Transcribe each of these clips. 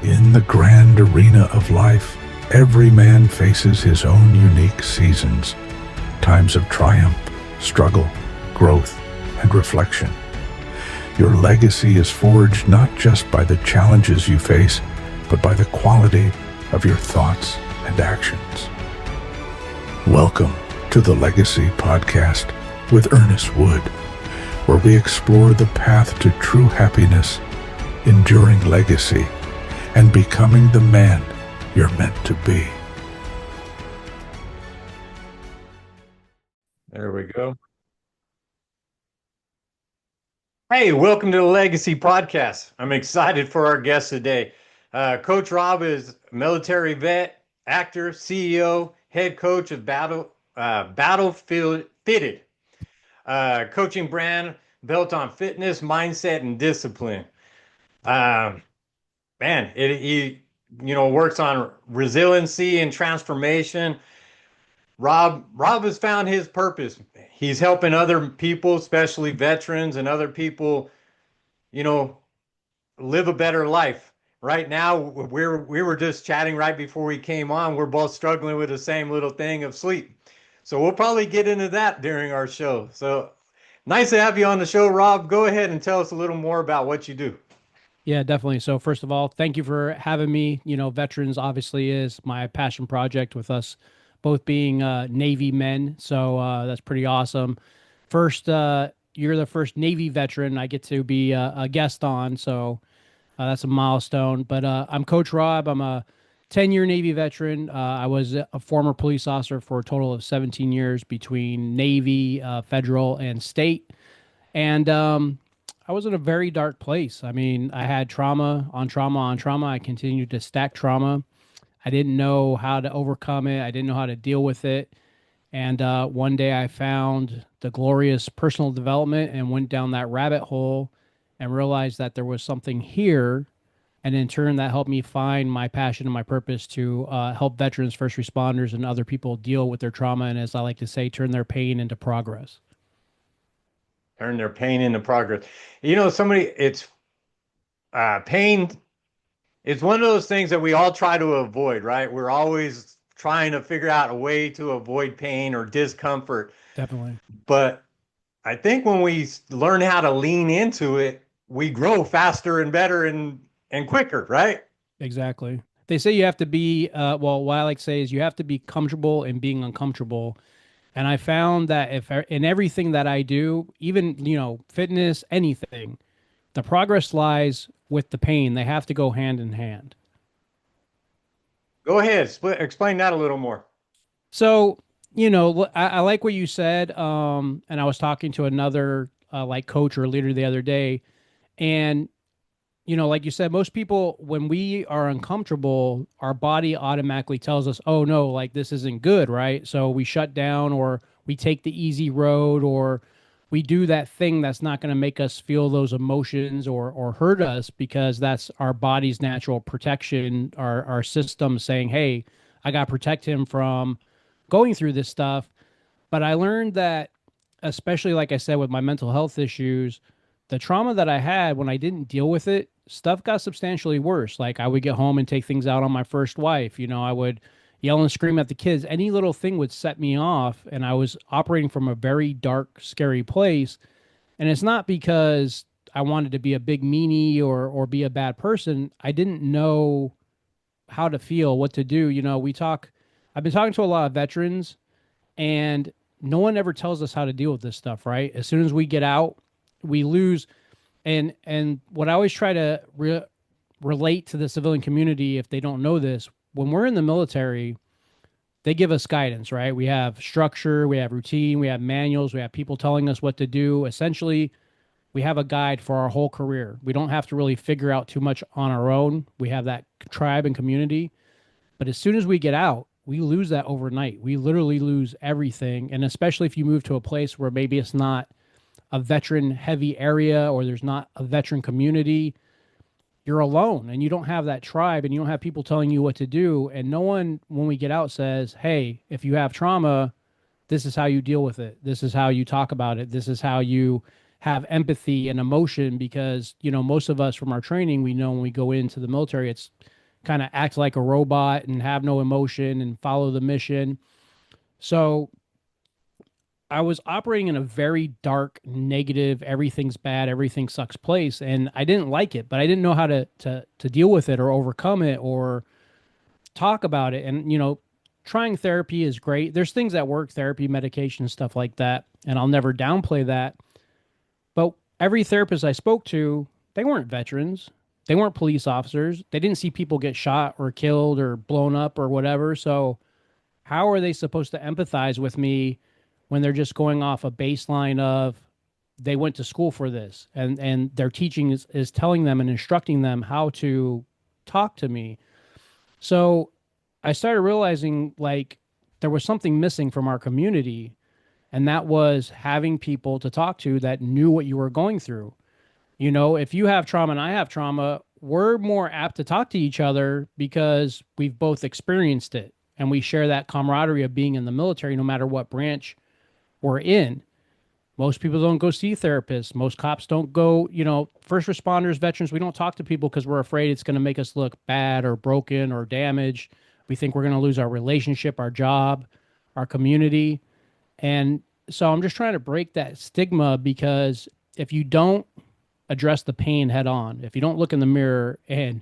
In the grand arena of life, every man faces his own unique seasons, times of triumph, struggle, growth, and reflection. Your legacy is forged not just by the challenges you face, but by the quality of your thoughts and actions. Welcome to the Legacy Podcast with Ernest Wood, where we explore the path to true happiness, enduring legacy, and becoming the man you're meant to be. There we go. Hey, welcome to the Legacy Podcast. I'm excited for our guest today. Coach Rob is military vet, actor, CEO, head coach of BattleFitted, coaching brand built on fitness, mindset, and discipline. He works on resiliency and transformation. Rob has found his purpose. He's helping other people, especially veterans and other people, live a better life. Right now, we were just chatting right before we came on. We're both struggling with the same little thing of sleep. So we'll probably get into that during our show. So nice to have you on the show, Rob. Go ahead and tell us a little more about what you do. Yeah, definitely. So first of all, thank you for having me. Veterans obviously is my passion project, with us both being Navy men. So that's pretty awesome. First, you're the first Navy veteran I get to be a guest on. So that's a milestone. But I'm Coach Rob. I'm a 10-year Navy veteran. I was a former police officer for a total of 17 years between Navy, federal, and state. And I was in a very dark place. I mean, I had trauma on trauma on trauma. I continued to stack trauma. I didn't know how to overcome it. I didn't know how to deal with it. And one day I found the glorious personal development and went down that rabbit hole and realized that there was something here. And in turn, that helped me find my passion and my purpose to help veterans, first responders, and other people deal with their trauma. And as I like to say, turn their pain into progress. Turn their pain into progress. It's pain. It's one of those things that we all try to avoid, right? We're always trying to figure out a way to avoid pain or discomfort. Definitely. But I think when we learn how to lean into it, we grow faster and better and quicker, right? Exactly. They say you have to be, what I like to say is you have to be comfortable in being uncomfortable. And I found that if in everything that I do, even, fitness, anything, the progress lies with the pain. They have to go hand in hand. Go ahead. Explain that a little more. So, I like what you said. And I was talking to another coach or leader the other day. And, like you said, most people, when we are uncomfortable, our body automatically tells us, oh no, like this isn't good, right? So we shut down, or we take the easy road, or we do that thing that's not going to make us feel those emotions or hurt us, because that's our body's natural protection, our system saying, hey, I got to protect him from going through this stuff. But I learned that, especially like I said, with my mental health issues, the trauma that I had, when I didn't deal with it, stuff got substantially worse. Like I would get home and take things out on my first wife. I would yell and scream at the kids. Any little thing would set me off. And I was operating from a very dark, scary place. And it's not because I wanted to be a big meanie or be a bad person. I didn't know how to feel, what to do. I've been talking to a lot of veterans, and no one ever tells us how to deal with this stuff, right? As soon as we get out, we lose. And what I always try to relate to the civilian community, if they don't know this, when we're in the military, they give us guidance, right? We have structure, we have routine, we have manuals, we have people telling us what to do. Essentially, we have a guide for our whole career. We don't have to really figure out too much on our own. We have that tribe and community. But as soon as we get out, we lose that overnight. We literally lose everything. And especially if you move to a place where maybe it's not a veteran heavy area, or there's not a veteran community, you're alone and you don't have that tribe, and you don't have people telling you what to do. And no one, when we get out, says, hey, if you have trauma, this is how you deal with it. This is how you talk about it. This is how you have empathy and emotion, because, you know, most of us from our training, we know when we go into the military, it's kind of act like a robot and have no emotion and follow the mission. So I was operating in a very dark, negative, everything's bad, everything sucks place, and I didn't like it, but I didn't know how to deal with it or overcome it or talk about it. And, you know, trying therapy is great. There's things that work, therapy, medication, stuff like that, and I'll never downplay that. But every therapist I spoke to, they weren't veterans. They weren't police officers. They didn't see people get shot or killed or blown up or whatever. So how are they supposed to empathize with me when they're just going off a baseline of they went to school for this, and their teaching is telling them and instructing them how to talk to me? So I started realizing like there was something missing from our community, and that was having people to talk to that knew what you were going through. You know, if you have trauma and I have trauma, we're more apt to talk to each other because we've both experienced it, and we share that camaraderie of being in the military, no matter what branch we're in. Most people don't go see therapists. Most cops don't go, you know, first responders, veterans, we don't talk to people because we're afraid it's going to make us look bad or broken or damaged. We think we're going to lose our relationship, our job, our community. And so I'm just trying to break that stigma, because if you don't address the pain head on, if you don't look in the mirror and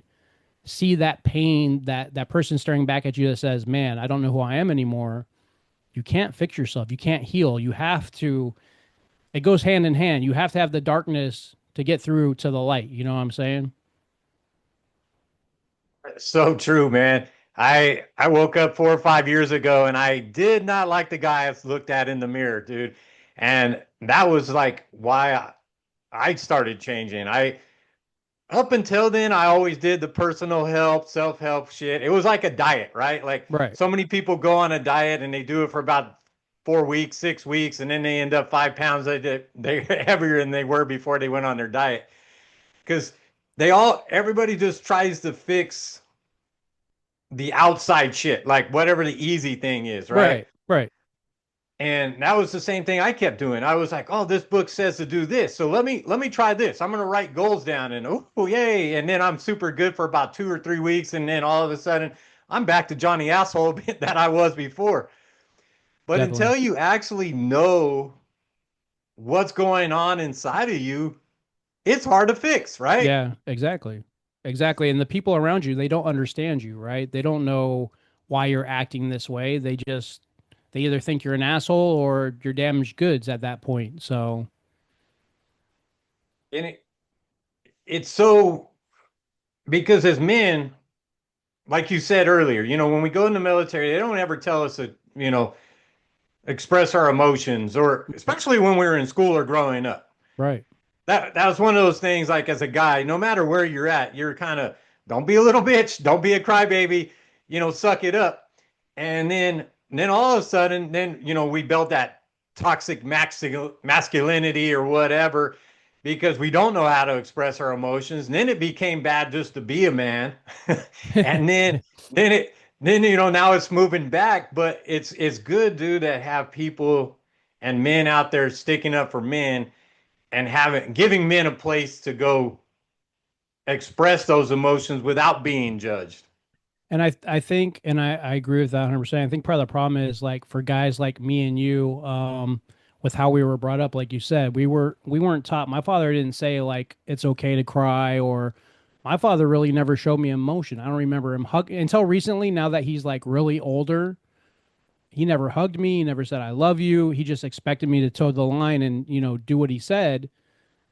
see that pain, that person staring back at you that says, man, I don't know who I am anymore, you can't fix yourself. You can't heal. You have to, it goes hand in hand. You have to have the darkness to get through to the light. You know what I'm saying? So true, man. I woke up 4 or 5 years ago and I did not like the guy I looked at in the mirror, dude. And that was like why I started changing. I Up until then, I always did the personal help, self-help shit. It was like a diet, right? Like Right. so many people go on a diet and they do it for about 4 weeks, 6 weeks, and then they end up 5 pounds they heavier than they were before they went on their diet. Because everybody just tries to fix the outside shit, like whatever the easy thing is, right? Right. Right. And that was the same thing I kept doing. I was like, "Oh, this book says to do this, so let me try this. I'm gonna write goals down, and oh yay!" And then I'm super good for about 2 or 3 weeks, and then all of a sudden, I'm back to Johnny Asshole that I was before. But Definitely. until you actually know what's going on inside of you, it's hard to fix, right? Yeah, exactly. Exactly. And the people around you, they don't understand you, right? They don't know why you're acting this way. They either think you're an asshole or you're damaged goods at that point. So, And it's so because as men, like you said earlier, when we go in the military, they don't ever tell us to, express our emotions, or especially when we were in school or growing up. right. That was one of those things, like as a guy, no matter where you're at, you're kind of, don't be a little bitch, don't be a crybaby, suck it up. And then all of a sudden, then, we built that toxic masculinity or whatever, because we don't know how to express our emotions. And then it became bad just to be a man. And then now it's moving back, but it's good, dude, that have people and men out there sticking up for men and giving men a place to go express those emotions without being judged. And I think, and I agree with that 100%. I think part of the problem is like for guys like me and you, with how we were brought up, like you said, we weren't taught. My father didn't say like it's okay to cry, or my father really never showed me emotion. I don't remember him hug until recently. Now that he's like really older, he never hugged me. He never said I love you. He just expected me to toe the line and do what he said.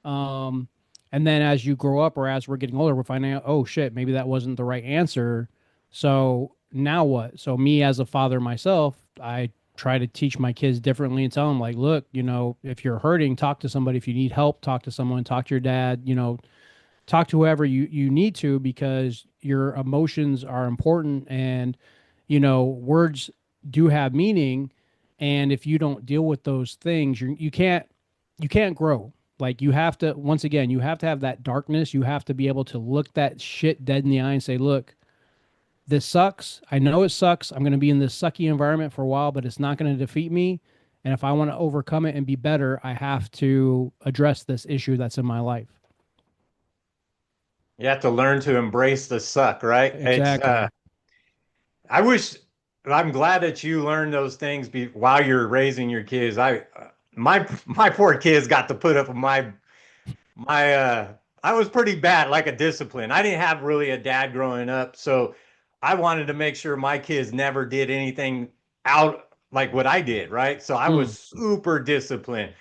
Um, and then as you grow up or as we're getting older, we're finding out, oh shit, maybe that wasn't the right answer. So now what? So me as a father myself, I try to teach my kids differently and tell them like, look, if you're hurting, talk to somebody. If you need help, talk to someone, talk to your dad, talk to whoever you need to, because your emotions are important, and, words do have meaning. And if you don't deal with those things, you can't grow. Like you have to, once again, you have to have that darkness. You have to be able to look that shit dead in the eye and say, look, this sucks. I know it sucks. I'm going to be in this sucky environment for a while, but it's not going to defeat me. And if I want to overcome it and be better, I have to address this issue that's in my life. You have to learn to embrace the suck, right? Exactly. I wish, I'm glad that you learned those things while you're raising your kids. My poor kids got to put up with my I was pretty bad, like a discipline. I didn't have really a dad growing up, so I wanted to make sure my kids never did anything out like what I did, right? So I Mm. was super disciplined.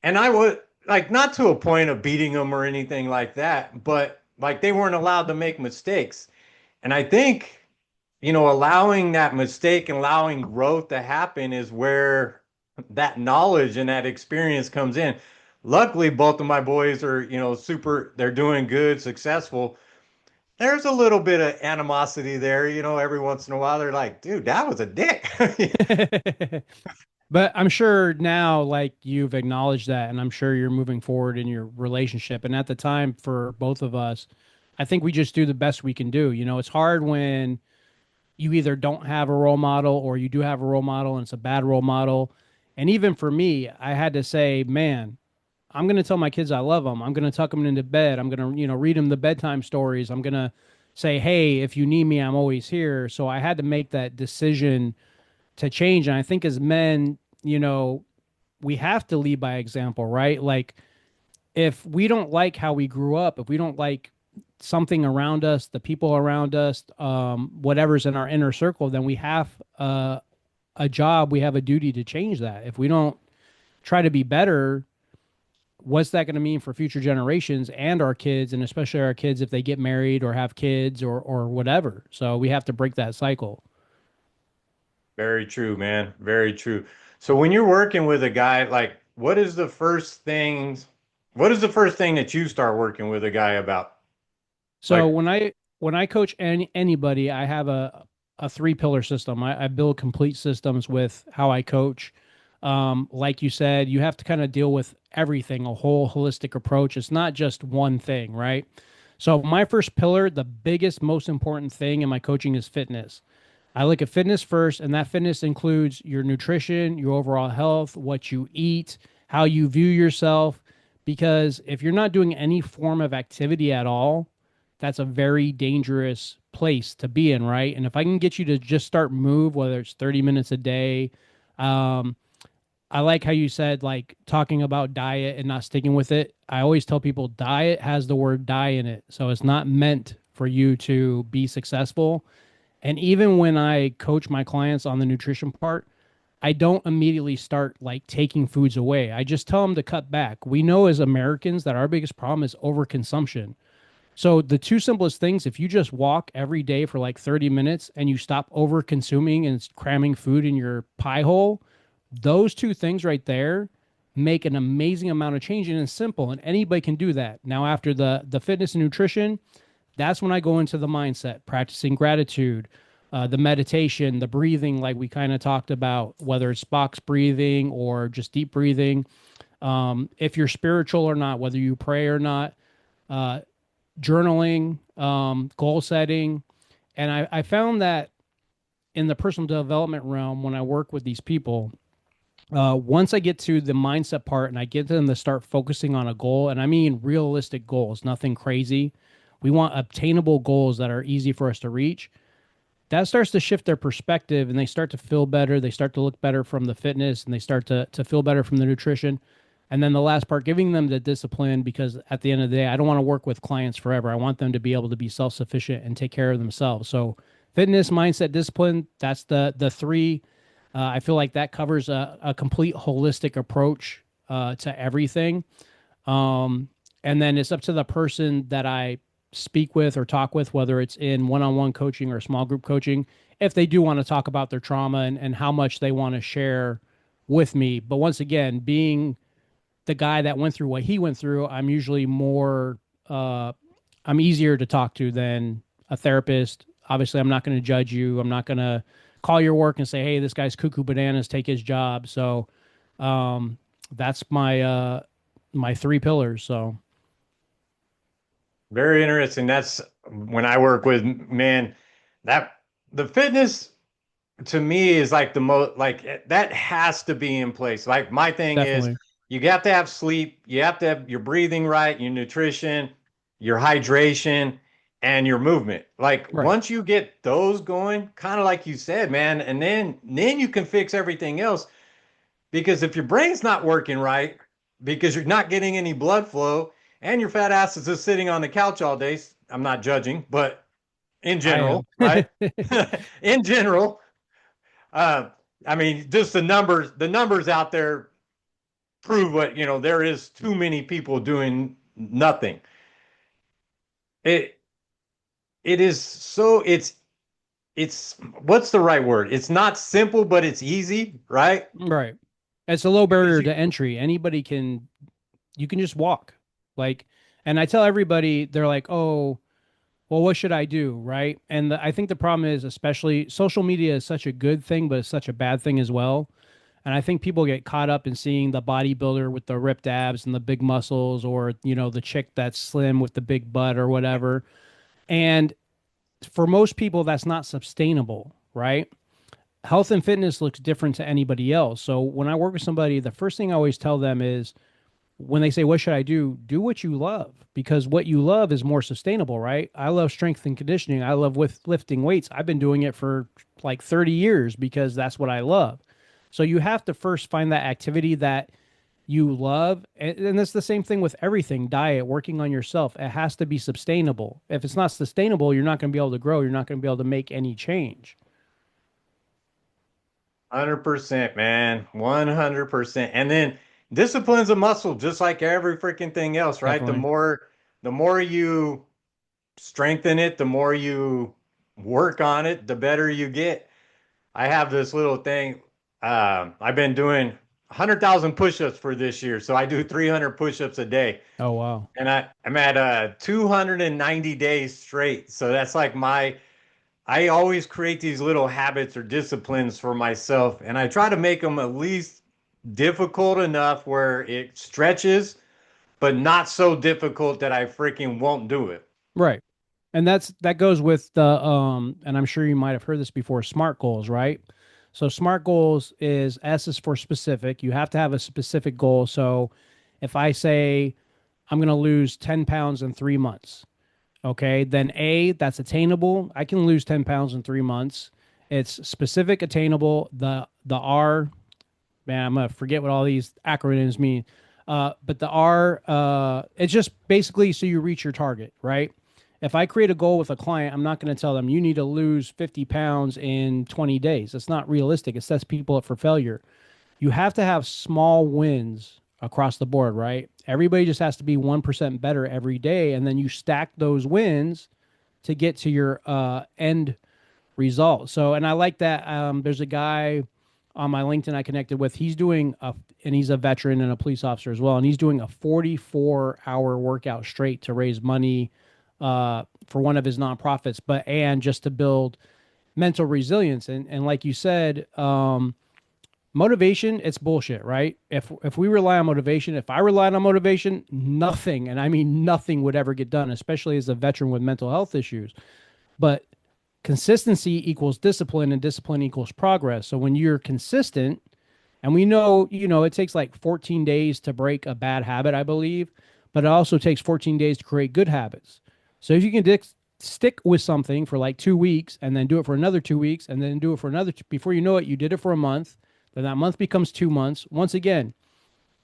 And I was like not to a point of beating them or anything like that, but like they weren't allowed to make mistakes. And I think, allowing that mistake and allowing growth to happen is where that knowledge and that experience comes in. Luckily, both of my boys are, they're doing good, successful. There's a little bit of animosity there, every once in a while. They're like, dude, that was a dick. But I'm sure now, like you've acknowledged that, and I'm sure you're moving forward in your relationship. And at the time, for both of us, I think we just do the best we can do. It's hard when you either don't have a role model or you do have a role model and it's a bad role model. And even for me, I had to say, man, I'm going to tell my kids I love them. I'm going to tuck them into bed. I'm going to, read them the bedtime stories. I'm going to say, hey, if you need me, I'm always here. So I had to make that decision to change. And I think as men, we have to lead by example, right? Like if we don't like how we grew up, if we don't like something around us, the people around us, whatever's in our inner circle, then we have a job, we have a duty to change that. If we don't try to be better, what's that going to mean for future generations and our kids, and especially our kids if they get married or have kids or whatever? So we have to break that cycle. Very true, man. Very true. So when you're working with a guy, like what is the first thing that you start working with a guy about? So Like, when I coach anybody, I have a three pillar system. I build complete systems with how I coach. Like you said, you have to kind of deal with everything, a whole holistic approach. It's not just one thing, right? So my first pillar, the biggest, most important thing in my coaching is fitness. I look at fitness first, and that fitness includes your nutrition, your overall health, what you eat, how you view yourself. Because if you're not doing any form of activity at all, that's a very dangerous place to be in, right? And if I can get you to just start move, whether it's 30 minutes a day, um, I like how you said like talking about diet and not sticking with it. I always tell people diet has the word die in it. So it's not meant for you to be successful. And even when I coach my clients on the nutrition part, I don't immediately start like taking foods away. I just tell them to cut back. We know as Americans that our biggest problem is overconsumption. So the two simplest things, if you just walk every day for like 30 minutes and you stop over consuming and cramming food in your pie hole, those two things right there make an amazing amount of change, and it's simple and anybody can do that. Now after the fitness and nutrition, that's when I go into the mindset, practicing gratitude, the meditation, the breathing, like we kind of talked about, whether it's box breathing or just deep breathing. If you're spiritual or not, whether you pray or not, uh, journaling, goal setting. And I found that in the personal development realm, when I work with these people, once I get to the mindset part and I get them to start focusing on a goal, and I mean realistic goals, nothing crazy. We want obtainable goals that are easy for us to reach. That starts to shift their perspective and they start to feel better. They start to look better from the fitness and they start to feel better from the nutrition. And then the last part, giving them the discipline, because at the end of the day, I don't want to work with clients forever. I want them to be able to be self-sufficient and take care of themselves. So fitness, mindset, discipline, that's the three. I feel like that covers a complete holistic approach to everything. And then it's up to the person that I speak with or talk with, whether it's in one-on-one coaching or small group coaching, if they do want to talk about their trauma and how much they want to share with me. But once again, being the guy that went through what he went through, I'm usually more, I'm easier to talk to than a therapist. Obviously, I'm not going to judge you. I'm not going to call your work and say, hey, this guy's cuckoo bananas, take his job. So that's my three pillars. So very interesting. That's when I work with men, that the fitness to me is like the most, like that has to be in place. Like my thing is Definitely. you have to have sleep, you have to have your breathing right, your nutrition, your hydration, and your movement. Like Right. once you get those going, kind of like you said, man, and then you can fix everything else. Because if your brain's not working right, because you're not getting any blood flow, and your fat ass is just sitting on the couch all day, I'm not judging, but in I general, am. right? In general, uh, I mean, just the numbers out there prove what, there is too many people doing nothing. It it is so it's what's the right word? It's not simple, but it's easy, right? Right. It's a low Because barrier to entry. Anybody can, you can just walk. Like, and I tell everybody, they're like, oh, well, what should I do? Right. And I think the problem is, especially social media is such a good thing, but it's such a bad thing as well. And I think people get caught up in seeing the bodybuilder with the ripped abs and the big muscles, or, the chick that's slim with the big butt or whatever. And for most people, that's not sustainable. Right. Health and fitness looks different to anybody else. So when I work with somebody, the first thing I always tell them is, when they say, what should I do? Do what you love, because what you love is more sustainable, right? I love strength and conditioning. I love with lifting weights. I've been doing it for like 30 years because that's what I love. So you have to first find that activity that you love. And it's the same thing with everything: diet, working on yourself. It has to be sustainable. If it's not sustainable, you're not going to be able to grow. You're not going to be able to make any change. 100%, man. 100%. And then discipline's a muscle, just like every freaking thing else, right? Definitely. The more you strengthen it, the more you work on it, the better you get. I have this little thing. I've been doing 100,000 push-ups for this year, so I do 300 push-ups a day, Oh, wow. and I'm at 290 days straight. So that's like I always create these little habits or disciplines for myself, and I try to make them at least difficult enough where it stretches, but not so difficult that I freaking won't do it. Right. And that goes with the and I'm sure you might have heard this before, SMART goals, right? So SMART goals is S is for specific. You have to have a specific goal. So if I say I'm going to lose 10 pounds in 3 months, okay, then A, that's attainable. I can lose 10 pounds in 3 months. It's specific, attainable. The R, man, I'm gonna forget what all these acronyms mean. But the R, it's just basically so you reach your target, right? If I create a goal with a client, I'm not going to tell them you need to lose 50 pounds in 20 days. It's not realistic. It sets people up for failure. You have to have small wins across the board, right? Everybody just has to be 1% better every day. And then you stack those wins to get to your end result. So, and I like that. There's a guy on my LinkedIn I connected with. And he's a veteran and a police officer as well. And he's doing a 44-hour workout straight to raise money for one of his nonprofits, and just to build mental resilience. And like you said, motivation, it's bullshit, right? If we rely on motivation, if I relied on motivation, nothing, and I mean nothing, would ever get done, especially as a veteran with mental health issues. But consistency equals discipline, and discipline equals progress. So when you're consistent, and we know, it takes like 14 days to break a bad habit, I believe, but it also takes 14 days to create good habits. So if you can stick with something for like 2 weeks, and then do it for another 2 weeks, and then do it for another, before you know it, you did it for a month, then that month becomes 2 months. Once again,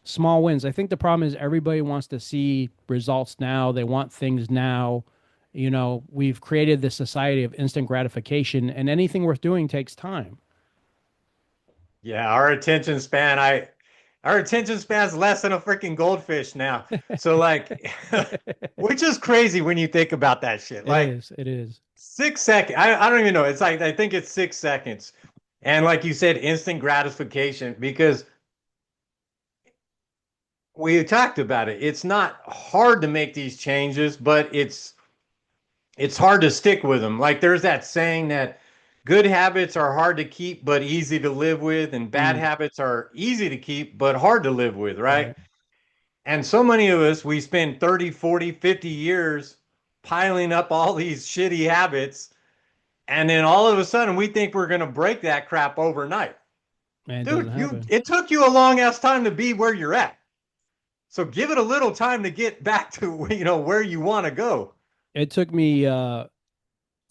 small wins. I think the problem is everybody wants to see results now. They want things now. We've created this society of instant gratification, and anything worth doing takes time. Yeah, our attention span's less than a freaking goldfish now. So like, which is crazy when you think about that shit. It Like is. It is. 6 seconds. I don't even know. It's like I think it's 6 seconds. And like you said, instant gratification, because we talked about it. It's not hard to make these changes, but it's hard to stick with them. Like there's that saying that good habits are hard to keep but easy to live with, and bad Mm, habits are easy to keep but hard to live with, right? right. And so many of us, we spend 30, 40, 50 years piling up all these shitty habits, And then all of a sudden we think we're going to break that crap overnight. And it doesn't Dude, happen. it took you a long ass time to be where you're at. So give it a little time to get back to, where you want to go. It took me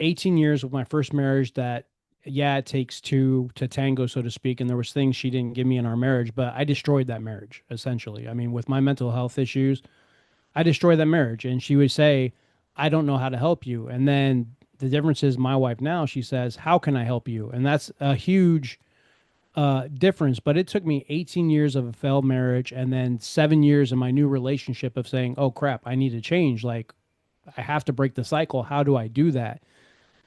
18 years of my first marriage that, yeah, it takes two to tango, so to speak. And there was things she didn't give me in our marriage, but I destroyed that marriage, essentially. I mean, with my mental health issues, I destroyed that marriage. And she would say, I don't know how to help you. And then the difference is my wife now, she says, how can I help you? And that's a huge difference. But it took me 18 years of a failed marriage and then 7 years in my new relationship of saying, oh crap, I need to change. Like, I have to break the cycle. How do I do that?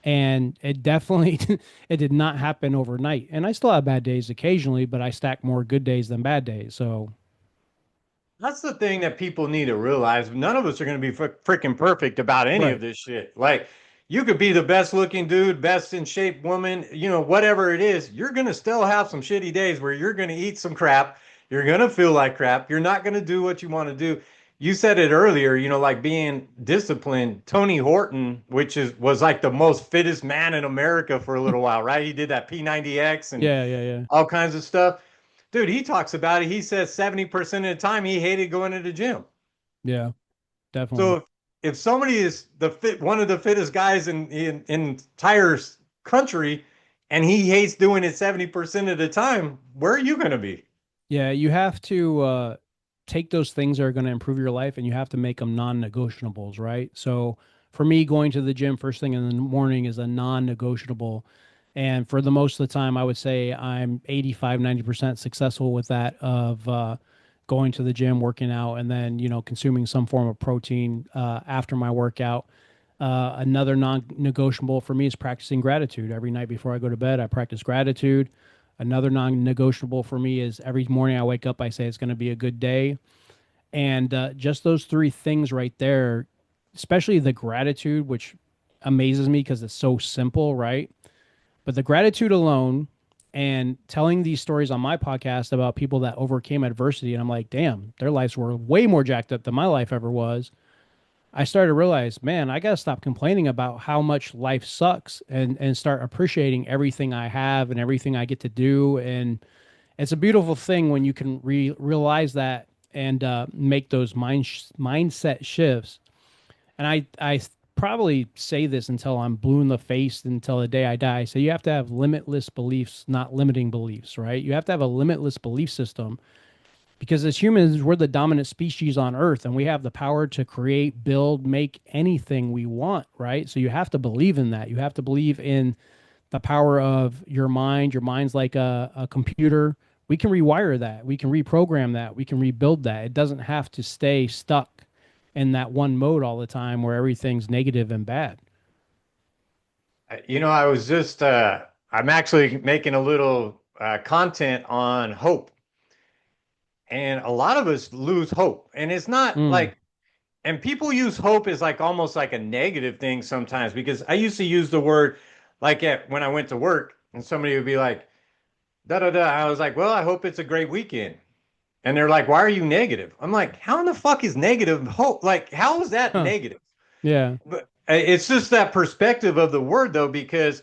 And it definitely it did not happen overnight. And I still have bad days occasionally, but I stack more good days than bad days. So That's the thing that people need to realize. None of us are going to be freaking perfect about any of right. this shit. Like, you could be the best looking dude, best in shape woman, whatever it is, you're going to still have some shitty days where you're going to eat some crap. You're going to feel like crap. You're not going to do what you want to do. You said it earlier, like being disciplined. Tony Horton, which was like the most fittest man in America for a little while, right? He did that P90X and Yeah, yeah, yeah. all kinds of stuff. Dude, he talks about it. He says 70% of the time he hated going to the gym. Yeah, So definitely. if somebody is one of the fittest guys in entire country, and he hates doing it 70% of the time, where are you going to be? Yeah, you have to take those things that are going to improve your life and you have to make them non-negotiables, right? So for me, going to the gym first thing in the morning is a non-negotiable. And for the most of the time, I would say I'm 85, 90% successful with that of going to the gym, working out, and then, consuming some form of protein after my workout. Another non-negotiable for me is practicing gratitude. Every night before I go to bed, I practice gratitude. Another non-negotiable for me is every morning I wake up, I say it's going to be a good day. And just those three things right there, especially the gratitude, which amazes me because it's so simple, right? But the gratitude alone and telling these stories on my podcast about people that overcame adversity, and I'm like, damn, their lives were way more jacked up than my life ever was. I started to realize, man, I got to stop complaining about how much life sucks and start appreciating everything I have and everything I get to do. And it's a beautiful thing when you can realize that and make those mindset shifts. And I probably say this until I'm blue in the face until the day I die. So you have to have limitless beliefs, not limiting beliefs, right? You have to have a limitless belief system because as humans, we're the dominant species on Earth and we have the power to create, build, make anything we want, right? So you have to believe in that. You have to believe in the power of your mind. Your mind's like a computer. We can rewire that. We can reprogram that. We can rebuild that. It doesn't have to stay stuck in that one mode all the time where everything's negative and bad. I was just, I'm actually making a little content on hope. And a lot of us lose hope. And it's not Mm, like, and people use hope as like almost like a negative thing sometimes because I used to use the word like when I went to work and somebody would be like, da da da. I was like, well, I hope it's a great weekend. And they're like, why are you negative? I'm like, how in the fuck is negative hope? Like, how is that huh. negative? Yeah. But it's just that perspective of the word though, because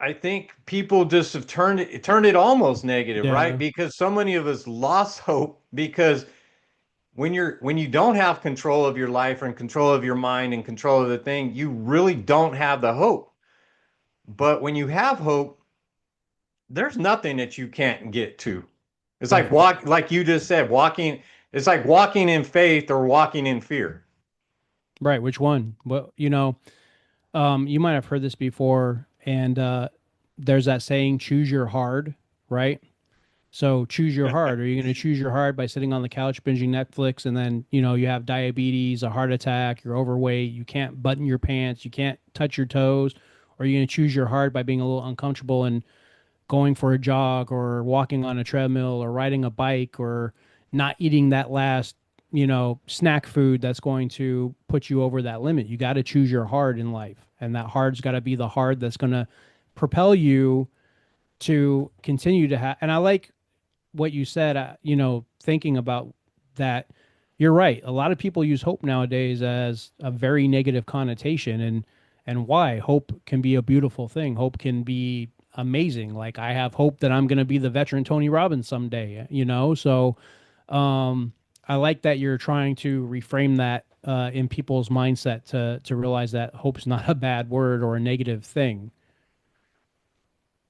I think people just have turned it almost negative, right? Yeah. Because so many of us lost hope because when you don't have control of your life and control of your mind and control of the thing, you really don't have the hope. But when you have hope, there's nothing that you can't get to. It's like Definitely. like you just said, walking, it's like walking in faith or walking in fear. Right. Which one? Well, you might have heard this before, and there's that saying, choose your hard, right? So choose your hard. Are you going to choose your hard by sitting on the couch binging Netflix and then, you have diabetes, a heart attack, you're overweight, you can't button your pants, you can't touch your toes? Or are you going to choose your hard by being a little uncomfortable and going for a jog or walking on a treadmill or riding a bike or not eating that last, snack food that's going to put you over that limit? You got to choose your hard in life. And that hard's got to be the hard that's going to propel you to continue to have. And I like what you said, thinking about that, you're right. A lot of people use hope nowadays as a very negative connotation, and why. Hope can be a beautiful thing. Hope can be amazing. Like I have hope that I'm going to be the veteran Tony Robbins someday, you know? So I like that you're trying to reframe that in people's mindset to realize that hope's not a bad word or a negative thing.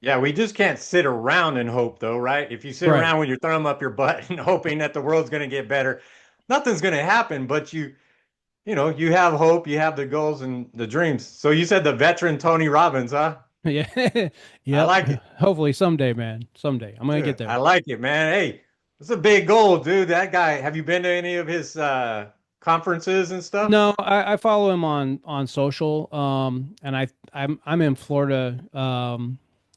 Yeah, we just can't sit around and hope though, right? If you sit Right. around with your thumb up your butt and hoping that the world's going to get better, nothing's going to happen, but you know, you have hope, you have the goals and the dreams. So you said the veteran Tony Robbins, huh? Yeah. I Yep. like it. Hopefully someday, man. Someday. I'm going to get Dude, I there. like it, man. Hey, it's a big goal, dude. That guy, have you been to any of his conferences and stuff? No, I follow him on social. And I'm in Florida,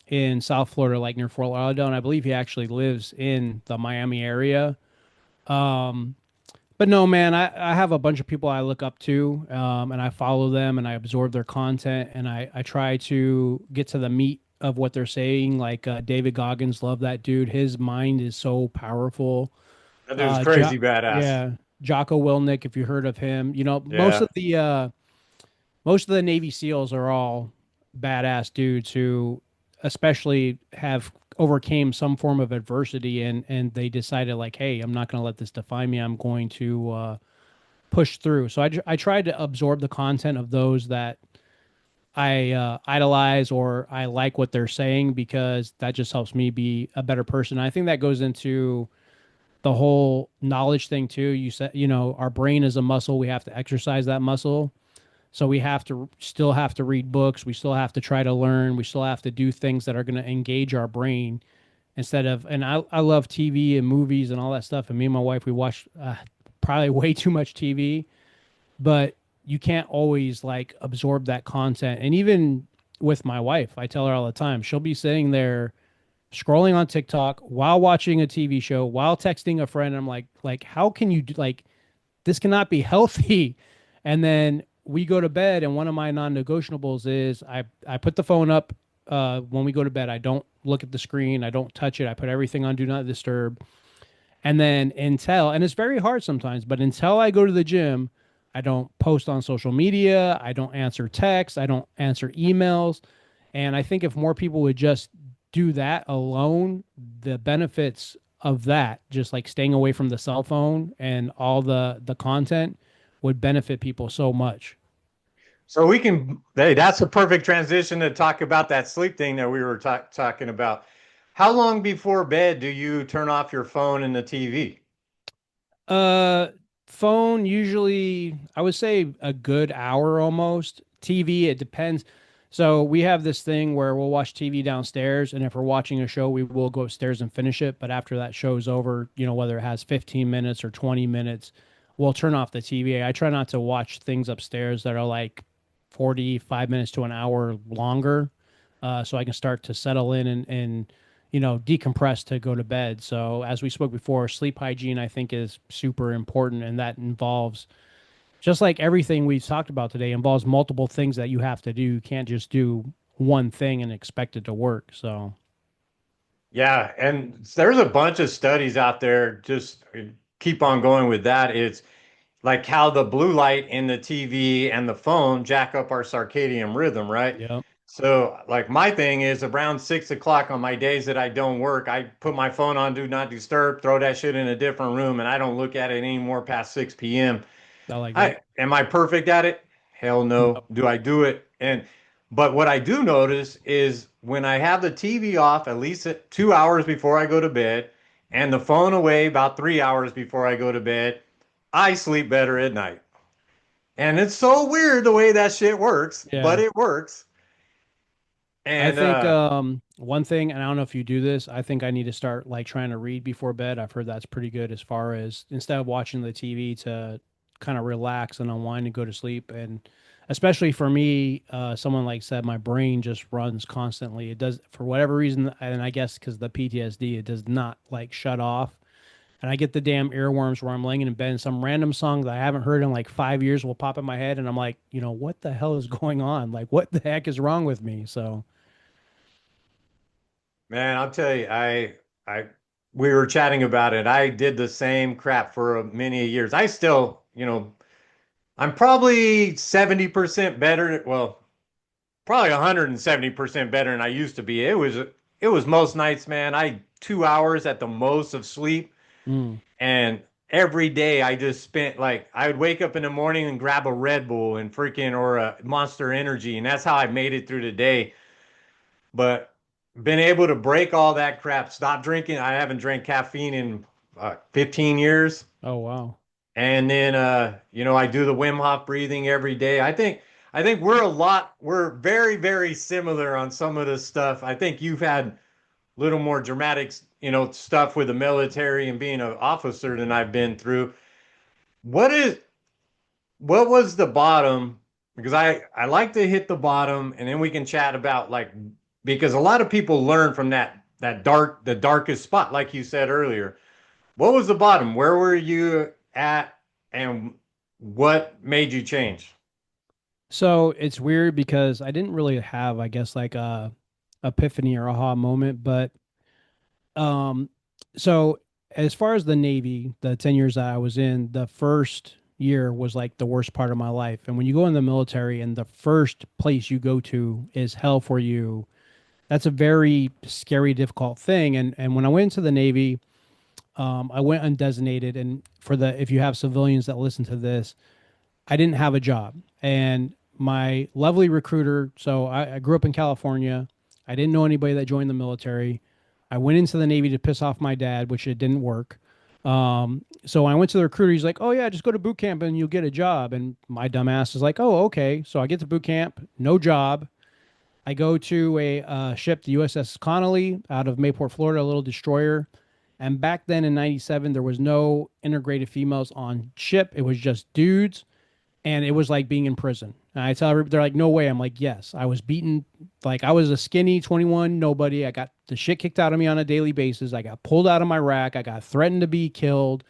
in South Florida, like near Fort Lauderdale, and I believe he actually lives in the Miami area. Um, but no, man, I have a bunch of people I look up to, and I follow them and I absorb their content and I try to get to the meat of what they're saying. Like David Goggins, love that dude. His mind is so powerful. That dude's Jo crazy badass. yeah, Jocko Willnick, if you heard of him, you know, Yeah. most of the Navy SEALs are all badass dudes who especially have overcame some form of adversity and they decided like, hey, I'm not going to let this define me. I'm going to push through. So I tried to absorb the content of those that I idolize or I like what they're saying because that just helps me be a better person. I think that goes into the whole knowledge thing too. You said, you know, our brain is a muscle. We have to exercise that muscle. So we have to still have to read books. We still have to try to learn. We still have to do things that are going to engage our brain instead of, and I love TV and movies and all that stuff. And me and my wife, we watch probably way too much TV, but you can't always like absorb that content. And even with my wife, I tell her all the time, she'll be sitting there scrolling on TikTok while watching a TV show, while texting a friend. I'm like, how can you do like this cannot be healthy. And then we go to bed, and one of my non-negotiables is I put the phone up when we go to bed. I don't look at the screen. I don't touch it. I put everything on do not disturb. And then and it's very hard sometimes, but until I go to the gym, I don't post on social media. I don't answer texts. I don't answer emails. And I think if more people would just do that alone, the benefits of that, just like staying away from the cell phone and all the content, would benefit people so much. So we can, hey, that's a perfect transition to talk about that sleep thing that we were talking about. How long before bed do you turn off your phone and the TV? Uh, Phone usually, I would say a good hour almost. TV, it depends. So we have this thing where we'll watch TV downstairs, and if we're watching a show, we will go upstairs and finish it. But after that show's over, you know, whether it has 15 minutes or 20 minutes, we'll turn off the TV. I try not to watch things upstairs that are like 45 minutes to an hour longer, so I can start to settle in and you know, decompress to go to bed. So as we spoke before, sleep hygiene I think is super important, and that involves just like everything we've talked about today involves multiple things that you have to do. You can't just do one thing and expect it to work. So Yeah, and there's a bunch of studies out there. Just keep on going with that. It's like how the blue light in the TV and the phone jack up our circadian rhythm, right? yeah, So, like my thing is around 6 o'clock on my days that I don't work, I put my phone on do not disturb, throw that shit in a different room, and I don't look at it anymore past 6 p.m. I like that. I am I perfect at it? Hell no. No. Do I do it? And but what I do notice is when I have the TV off at least 2 hours before I go to bed and the phone away about 3 hours before I go to bed, I sleep better at night. And it's so weird the way that shit works, but Yeah. it works. I And think one thing, and I don't know if you do this, I think I need to start like trying to read before bed. I've heard that's pretty good as far as instead of watching the TV to kind of relax and unwind and go to sleep. And especially for me, someone like said, my brain just runs constantly. It does for whatever reason, and I guess because the PTSD, it does not like shut off. And I get the damn earworms where I'm laying in bed and some random song that I haven't heard in like 5 years will pop in my head, and I'm like, you know, what the hell is going on? Like, what the heck is wrong with me? So. man, I'll tell you, I, we were chatting about it. I did the same crap for many years. I still, you know, I'm probably 70% better. Well, probably 170% better than I used to be. It was most nights, man. 2 hours at the most of sleep, Mm. and every day I just spent like I would wake up in the morning and grab a Red Bull and freaking or a Monster Energy, and that's how I made it through the day. But been able to break all that crap, stop drinking. I haven't drank caffeine in 15 years. Oh, wow. And then I do the Wim Hof breathing every day. I think we're very, very similar on some of the stuff. I think you've had a little more dramatic, stuff with the military and being an officer than I've been through. What is what was the bottom? Because I like to hit the bottom and then we can chat about like because a lot of people learn from the darkest spot, like you said earlier. What was the bottom? Where were you at and what made you change? So it's weird because I didn't really have, I guess, like a epiphany or aha moment, but um, so as far as the Navy, the 10 years that I was in, the first year was like the worst part of my life. And when you go in the military and the first place you go to is hell for you, that's a very scary, difficult thing. And when I went into the Navy, I went undesignated. And for the if you have civilians that listen to this, I didn't have a job. And my lovely recruiter, so I grew up in California. I didn't know anybody that joined the military. I went into the Navy to piss off my dad, which it didn't work. So I went to the recruiter. He's like, "Oh yeah, just go to boot camp and you'll get a job." And my dumb ass is like, "Oh, okay." So I get to boot camp, no job. I go to a ship, the USS Connolly, out of Mayport, Florida, a little destroyer. And back then in '97, there was no integrated females on ship. It was just dudes, and it was like being in prison. And I tell everybody, they're like, "No way." I'm like, "Yes." I was beaten, like I was a skinny 21 nobody. I got the shit kicked out of me on a daily basis. I got pulled out of my rack. I got threatened to be killed.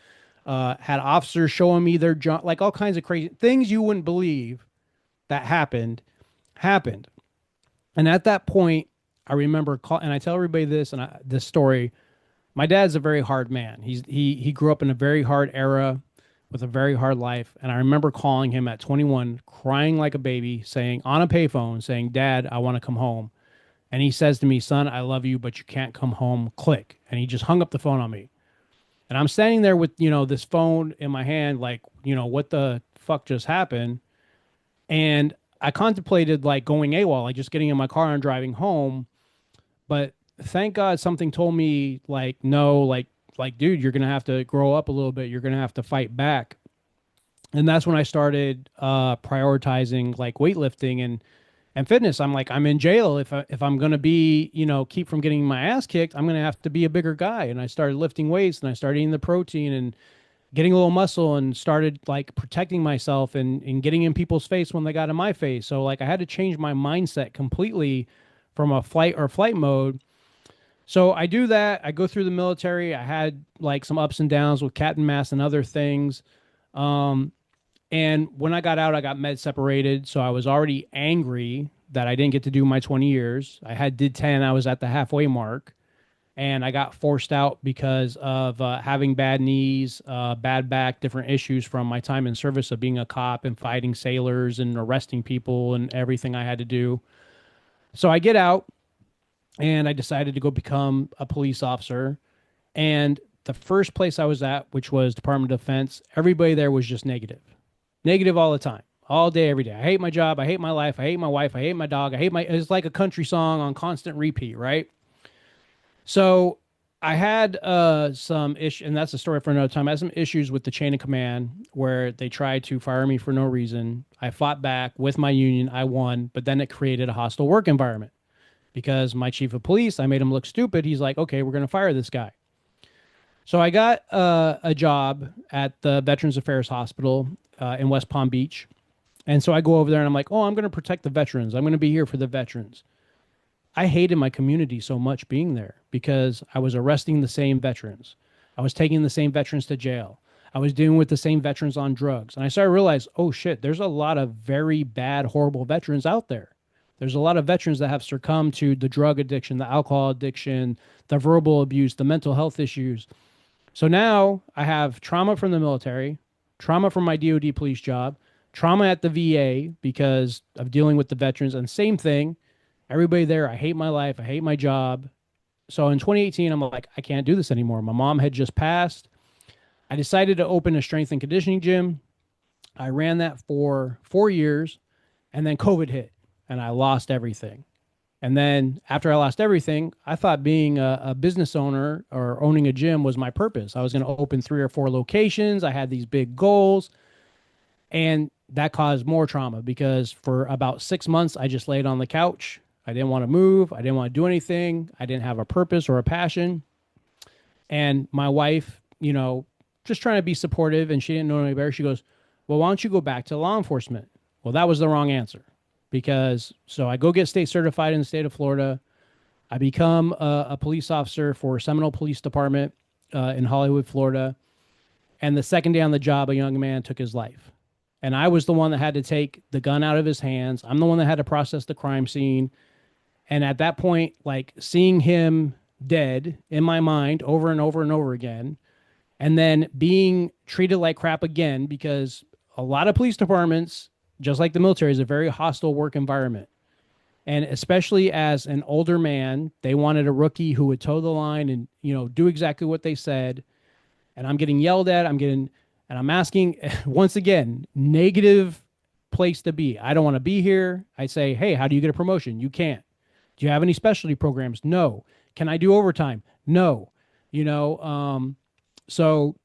Had officers showing me their junk, like all kinds of crazy things you wouldn't believe that happened. And at that point, I remember and I tell everybody this this story. My dad's a very hard man. He grew up in a very hard era with a very hard life. And I remember calling him at 21, crying like a baby, saying on a payphone, saying, "Dad, I want to come home." And he says to me, "Son, I love you, but you can't come home." Click. And he just hung up the phone on me. And I'm standing there with, this phone in my hand, like, what the fuck just happened? And I contemplated like going AWOL, like just getting in my car and driving home. But thank God something told me like, no, like, dude, you're gonna have to grow up a little bit. You're gonna have to fight back. And that's when I started prioritizing like weightlifting and fitness. I'm like, I'm in jail. If I'm gonna be, keep from getting my ass kicked, I'm gonna have to be a bigger guy. And I started lifting weights and I started eating the protein and getting a little muscle and started like protecting myself and getting in people's face when they got in my face. So like I had to change my mindset completely from a flight mode. So I do that. I go through the military. I had like some ups and downs with Captain Mass and other things. Um, and when I got out, I got med separated. So I was already angry that I didn't get to do my 20 years. Did 10. I was at the halfway mark and I got forced out because of having bad knees, bad back, different issues from my time in service of being a cop and fighting sailors and arresting people and everything I had to do. So I get out and I decided to go become a police officer. And the first place I was at, which was Department of Defense, everybody there was just negative all the time, all day, every day. I hate my job. I hate my life. I hate my wife. I hate my dog. It's like a country song on constant repeat, right? So I had some issue, and that's a story for another time. I had some issues with the chain of command where they tried to fire me for no reason. I fought back with my union. I won, but then it created a hostile work environment because my chief of police, I made him look stupid. He's like, "Okay, we're going to fire this guy." So I got a job at the Veterans Affairs Hospital in West Palm Beach. And so I go over there and I'm like, "Oh, I'm going to protect the veterans. I'm going to be here for the veterans." I hated my community so much being there because I was arresting the same veterans. I was taking the same veterans to jail. I was dealing with the same veterans on drugs. And I started to realize, oh shit, there's a lot of very bad, horrible veterans out there. There's a lot of veterans that have succumbed to the drug addiction, the alcohol addiction, the verbal abuse, the mental health issues. So now I have trauma from the military, trauma from my DOD police job, trauma at the VA because of dealing with the veterans, and same thing. Everybody there, I hate my life, I hate my job. So in 2018, I'm like, I can't do this anymore. My mom had just passed. I decided to open a strength and conditioning gym. I ran that for 4 years, and then COVID hit, and I lost everything. And then after I lost everything, I thought being a business owner or owning a gym was my purpose. I was going to open 3 or 4 locations. I had these big goals. And that caused more trauma because for about 6 months, I just laid on the couch. I didn't want to move. I didn't want to do anything. I didn't have a purpose or a passion. And my wife, just trying to be supportive, and she didn't know any better. She goes, well, why don't you go back to law enforcement? Well, that was the wrong answer so I go get state certified in the state of Florida. I become a police officer for Seminole Police Department in Hollywood, Florida. And the second day on the job, a young man took his life. And I was the one that had to take the gun out of his hands. I'm the one that had to process the crime scene. And at that point, like seeing him dead in my mind over and over and over again, and then being treated like crap again, because a lot of police departments, just like the military, is a very hostile work environment. And especially as an older man, they wanted a rookie who would toe the line and, do exactly what they said. And I'm getting yelled at. And I'm asking, once again, negative place to be. I don't want to be here. I say, hey, how do you get a promotion? You can't. Do you have any specialty programs? No. Can I do overtime? No. So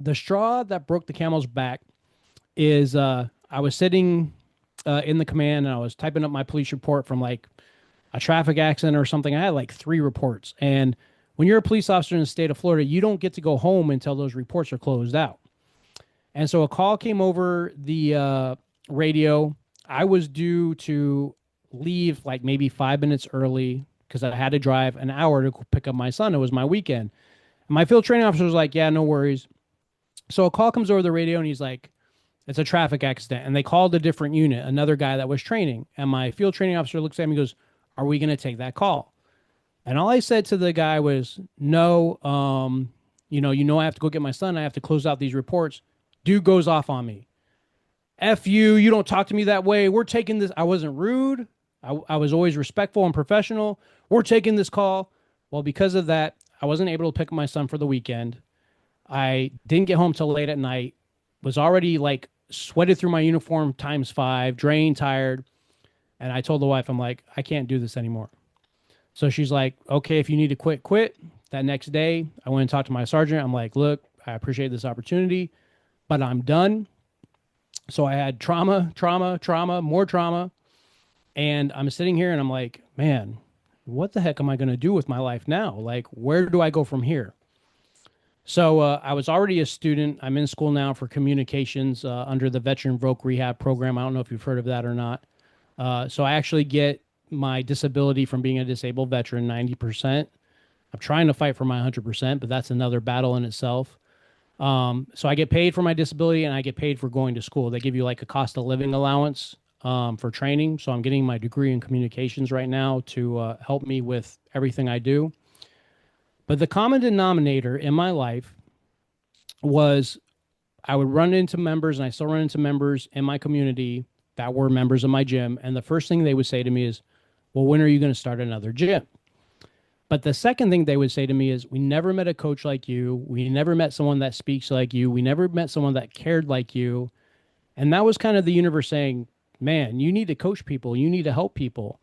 the straw that broke the camel's back is I was sitting in the command, and I was typing up my police report from like a traffic accident or something. I had like 3 reports. And when you're a police officer in the state of Florida, you don't get to go home until those reports are closed out. And so a call came over the radio. I was due to leave like maybe 5 minutes early because I had to drive an hour to pick up my son. It was my weekend. And my field training officer was like, yeah, no worries. So a call comes over the radio, and he's like, it's a traffic accident. And they called a different unit, another guy that was training. And my field training officer looks at me and goes, are we going to take that call? And all I said to the guy was, no, I have to go get my son. I have to close out these reports. Dude goes off on me. F you. You don't talk to me that way. We're taking this. I wasn't rude. I was always respectful and professional. We're taking this call. Well, because of that, I wasn't able to pick up my son for the weekend. I didn't get home till late at night. Was already like sweated through my uniform ×5, drained, tired. And I told the wife, I'm like, I can't do this anymore. So she's like, okay, if you need to quit, quit. That next day, I went and talked to my sergeant. I'm like, look, I appreciate this opportunity, but I'm done. So I had trauma, more trauma. And I'm sitting here and I'm like, man, what the heck am I going to do with my life now? Like, where do I go from here? So I was already a student. I'm in school now for communications under the Veteran Voc Rehab program. I don't know if you've heard of that or not. So I actually get my disability from being a disabled veteran, 90%. I'm trying to fight for my 100%, but that's another battle in itself. So I get paid for my disability, and I get paid for going to school. They give you like a cost of living allowance for training. So I'm getting my degree in communications right now to help me with everything I do. But the common denominator in my life was I would run into members, and I still run into members in my community that were members of my gym. And the first thing they would say to me is, well, when are you going to start another gym? But the second thing they would say to me is, we never met a coach like you. We never met someone that speaks like you. We never met someone that cared like you. And that was kind of the universe saying, man, you need to coach people. You need to help people.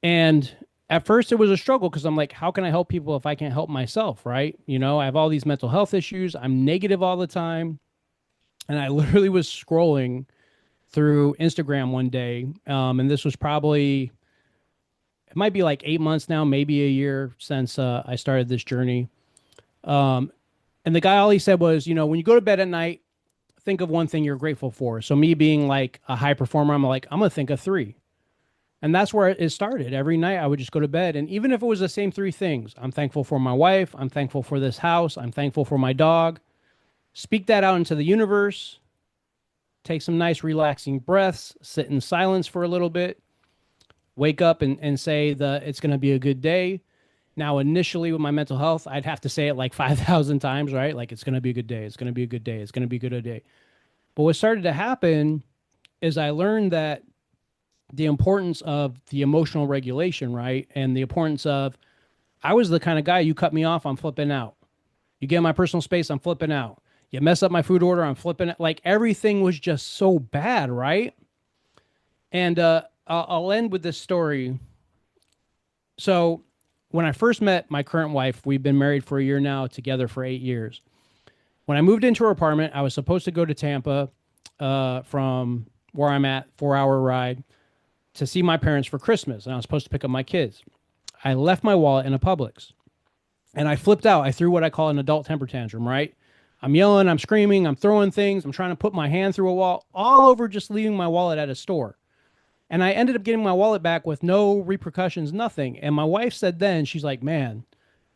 And at first it was a struggle because I'm like, how can I help people if I can't help myself, right? I have all these mental health issues. I'm negative all the time. And I literally was scrolling through Instagram one day. And this was probably, it might be like 8 months now, maybe a year since I started this journey. And the guy, all he said was, when you go to bed at night, think of one thing you're grateful for. So me being like a high performer, I'm like, I'm going to think of 3. And that's where it started. Every night I would just go to bed. And even if it was the same 3 things, I'm thankful for my wife. I'm thankful for this house. I'm thankful for my dog. Speak that out into the universe. Take some nice relaxing breaths. Sit in silence for a little bit. Wake up and say it's going to be a good day. Now, initially with my mental health, I'd have to say it like 5,000 times, right? Like, it's going to be a good day. It's going to be a good day. It's going to be a good day. But what started to happen is I learned that the importance of the emotional regulation, right? And the importance of, I was the kind of guy, you cut me off, I'm flipping out. You get in my personal space, I'm flipping out. You mess up my food order, I'm flipping out. Like everything was just so bad, right? And I'll end with this story. So when I first met my current wife, we've been married for a year now, together for 8 years. When I moved into her apartment, I was supposed to go to Tampa from where I'm at, 4-hour ride, to see my parents for Christmas. And I was supposed to pick up my kids. I left my wallet in a Publix. And I flipped out. I threw what I call an adult temper tantrum, right? I'm yelling, I'm screaming, I'm throwing things, I'm trying to put my hand through a wall, all over just leaving my wallet at a store. And I ended up getting my wallet back with no repercussions, nothing. And my wife said then, she's like, man,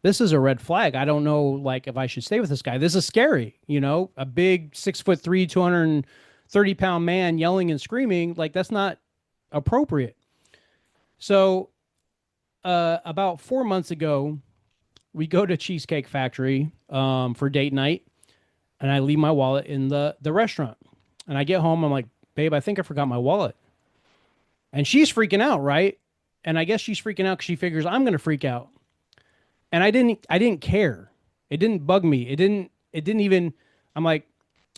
this is a red flag. I don't know, like, if I should stay with this guy. This is scary, you know, a big 6'3", 230-pound man yelling and screaming. Like, that's not appropriate. So about 4 months ago, we go to Cheesecake Factory for date night, and I leave my wallet in the restaurant. And I get home, I'm like, babe, I think I forgot my wallet. And she's freaking out, right? And I guess she's freaking out because she figures I'm going to freak out. And I didn't care. It didn't bug me. It didn't even, I'm like,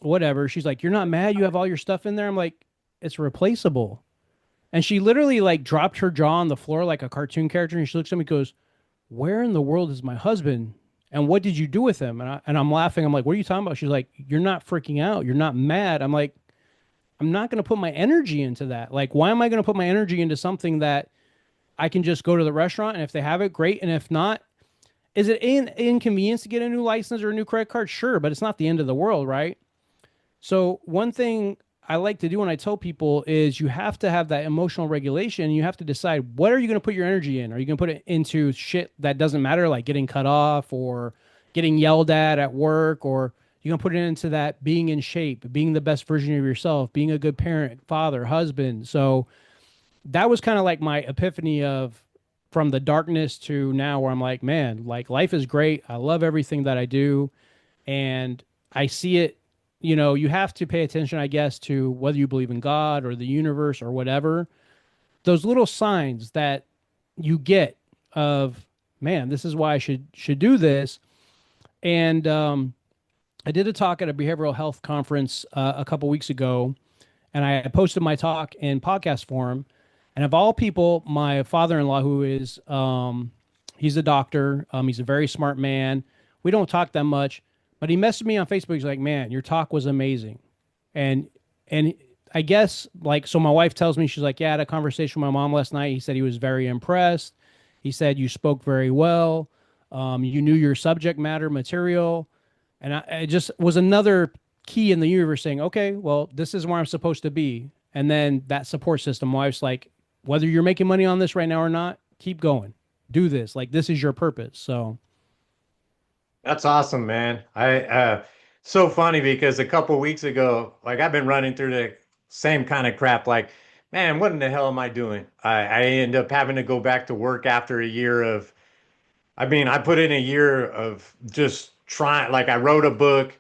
whatever. She's like, you're not mad? You have all your stuff in there? I'm like, it's replaceable. And she literally like dropped her jaw on the floor like a cartoon character. And she looks at me and goes, where in the world is my husband? And what did you do with him? And I'm laughing. I'm like, what are you talking about? She's like, you're not freaking out. You're not mad. I'm like, I'm not going to put my energy into that. Like, why am I going to put my energy into something that I can just go to the restaurant, and if they have it, great. And if not, is it inconvenience to get a new license or a new credit card? Sure, but it's not the end of the world, right? So one thing I like to do when I tell people is you have to have that emotional regulation. You have to decide, what are you going to put your energy in? Are you going to put it into shit that doesn't matter, like getting cut off or getting yelled at work, or you're going to put it into that being in shape, being the best version of yourself, being a good parent, father, husband. So that was kind of like my epiphany of from the darkness to now, where I'm like, man, like life is great. I love everything that I do. And I see it, you know, you have to pay attention, I guess, to whether you believe in God or the universe or whatever, those little signs that you get of, man, this is why I should do this. And I did a talk at a behavioral health conference a couple weeks ago, and I posted my talk in podcast form. And of all people, my father-in-law, who is, he's a doctor. He's a very smart man. We don't talk that much, but he messaged me on Facebook. He's like, man, your talk was amazing. And I guess, like, so my wife tells me, she's like, yeah, I had a conversation with my mom last night. He said he was very impressed. He said, you spoke very well. You knew your subject matter material. And it just was another key in the universe saying, okay, well, this is where I'm supposed to be. And then that support system, my wife's like, whether you're making money on this right now or not, keep going. Do this. Like, this is your purpose. So That's awesome, man. So funny because a couple weeks ago, like I've been running through the same kind of crap. Like, man, what in the hell am I doing? I end up having to go back to work after a year of, I mean, I put in a year of just trying, like I wrote a book,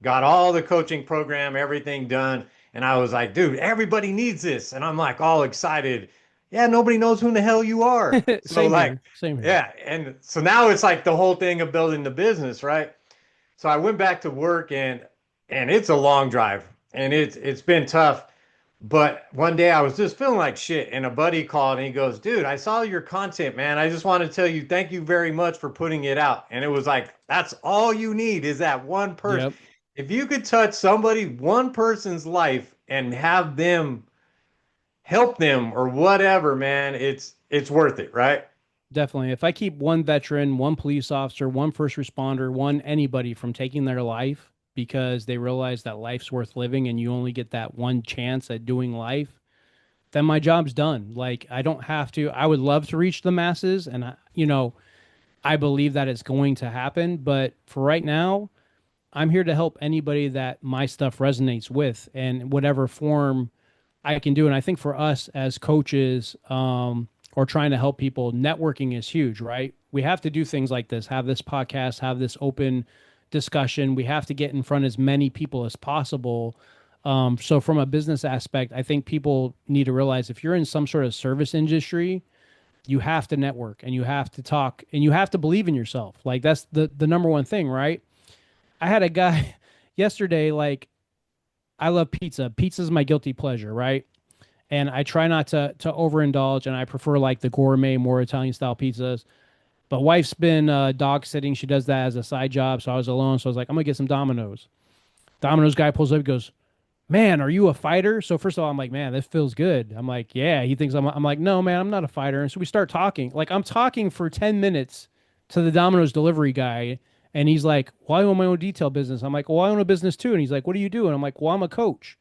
got all the coaching program, everything done. And I was like, dude, everybody needs this. And I'm like all excited. Yeah, nobody knows who the hell you are. So same like, here. Same here. yeah. And so now it's like the whole thing of building the business, right? So I went back to work and it's a long drive and it's been tough. But one day I was just feeling like shit, and a buddy called and he goes, dude, I saw your content, man. I just want to tell you, thank you very much for putting it out. And it was like, that's all you need is that one person. Yep. If you could touch somebody, one person's life and have them help them or whatever, man, it's worth it, right? Definitely. If I keep one veteran, one police officer, one first responder, one anybody from taking their life because they realize that life's worth living and you only get that one chance at doing life, then my job's done. Like, I don't have to, I would love to reach the masses, and you know, I believe that it's going to happen, but for right now, I'm here to help anybody that my stuff resonates with, and whatever form I can do. And I think for us as coaches, or trying to help people, networking is huge, right? We have to do things like this, have this podcast, have this open discussion. We have to get in front of as many people as possible, So from a business aspect, I think people need to realize if you're in some sort of service industry, you have to network and you have to talk and you have to believe in yourself. Like that's the number one thing, right? I had a guy yesterday, like I love pizza. Pizza's my guilty pleasure, right? And I try not to overindulge and I prefer like the gourmet, more Italian style pizzas. But wife's been dog sitting. She does that as a side job. So I was alone. So I was like, I'm gonna get some Domino's. Domino's guy pulls up, and goes, man, are you a fighter? So first of all, I'm like, man, this feels good. I'm like, yeah. He thinks I'm like, no, man, I'm not a fighter. And so we start talking. Like I'm talking for 10 minutes to the Domino's delivery guy. And he's like, well, I own my own detail business. I'm like, well, I own a business too. And he's like, what do you do? And I'm like, well, I'm a coach.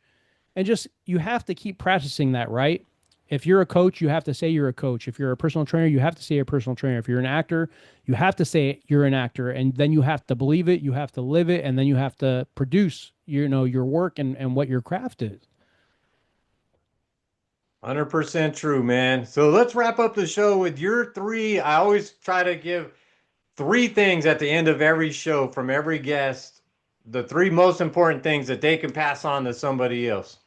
And just, you have to keep practicing that, right? If you're a coach, you have to say you're a coach. If you're a personal trainer, you have to say you're a personal trainer. If you're an actor, you have to say you're an actor. And then you have to believe it, you have to live it, and then you have to produce, your work and what your craft is. 100% true, man. So let's wrap up the show with your three. I always try to give three things at the end of every show from every guest, the three most important things that they can pass on to somebody else.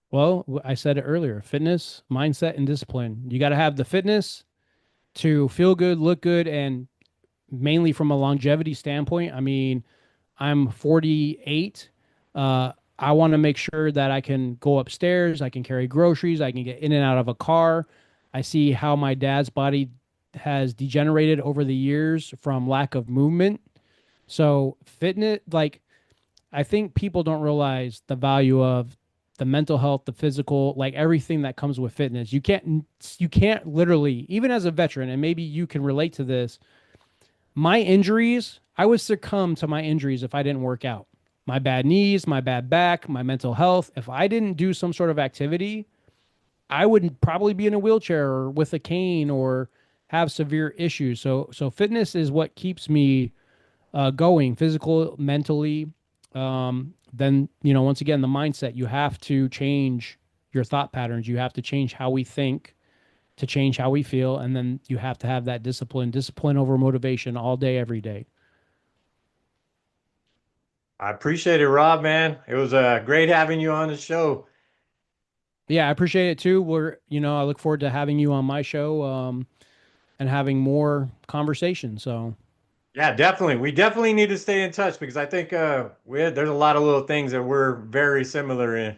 Well, I said it earlier, fitness, mindset, and discipline. You got to have the fitness to feel good, look good, and mainly from a longevity standpoint. I mean, I'm 48. I want to make sure that I can go upstairs, I can carry groceries, I can get in and out of a car. I see how my dad's body has degenerated over the years from lack of movement. So, fitness, like, I think people don't realize the value of the mental health, the physical, like everything that comes with fitness. You can't literally, even as a veteran, and maybe you can relate to this, my injuries, I would succumb to my injuries if I didn't work out. My bad knees, my bad back, my mental health. If I didn't do some sort of activity, I would probably be in a wheelchair or with a cane or have severe issues. So fitness is what keeps me going, physical, mentally. Then once again, the mindset. You have to change your thought patterns. You have to change how we think to change how we feel, and then you have to have that discipline over motivation all day, every day. I appreciate it, Rob, man. It was great having you on the show. Yeah, I appreciate it too. I look forward to having you on my show, and having more conversation. So Yeah, definitely. We definitely need to stay in touch because I think there's a lot of little things that we're very similar in.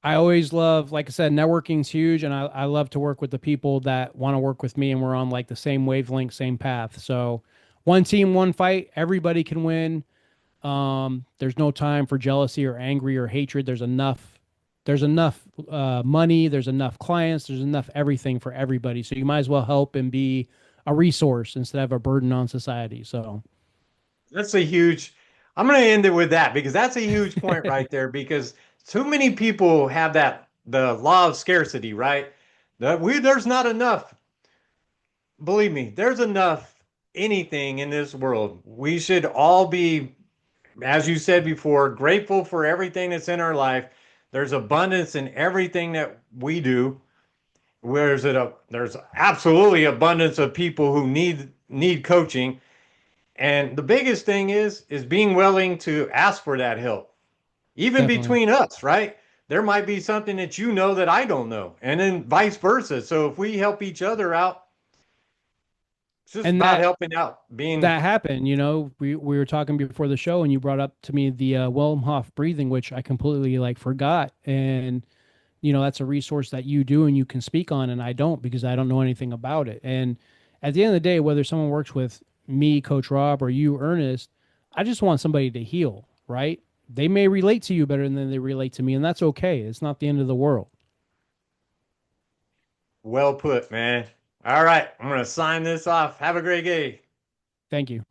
I always love, like I said, networking's huge, and I love to work with the people that want to work with me, and we're on like the same wavelength, same path. So one team, one fight, everybody can win. There's no time for jealousy or angry or hatred. There's enough money, there's enough clients, there's enough everything for everybody. So you might as well help and be a resource instead of a burden on society. So That's a huge, I'm going to end it with that because that's a huge point right there because too many people have the law of scarcity, right? There's not enough. Believe me, there's enough anything in this world. We should all be, as you said before, grateful for everything that's in our life. There's abundance in everything that we do. There's absolutely abundance of people who need coaching. And the biggest thing is being willing to ask for that help. Even definitely. between us, right? There might be something that you know that I don't know, and then vice versa. So if we help each other out, it's just And about that helping out, being that happened, we were talking before the show and you brought up to me the Wim Hof breathing, which I completely like forgot. And that's a resource that you do and you can speak on, and I don't because I don't know anything about it. And at the end of the day, whether someone works with me, Coach Rob, or you, Ernest, I just want somebody to heal, right? They may relate to you better than they relate to me, and that's okay. It's not the end of the world. well put, man. All right, I'm going to sign this off. Have a great day. Thank you.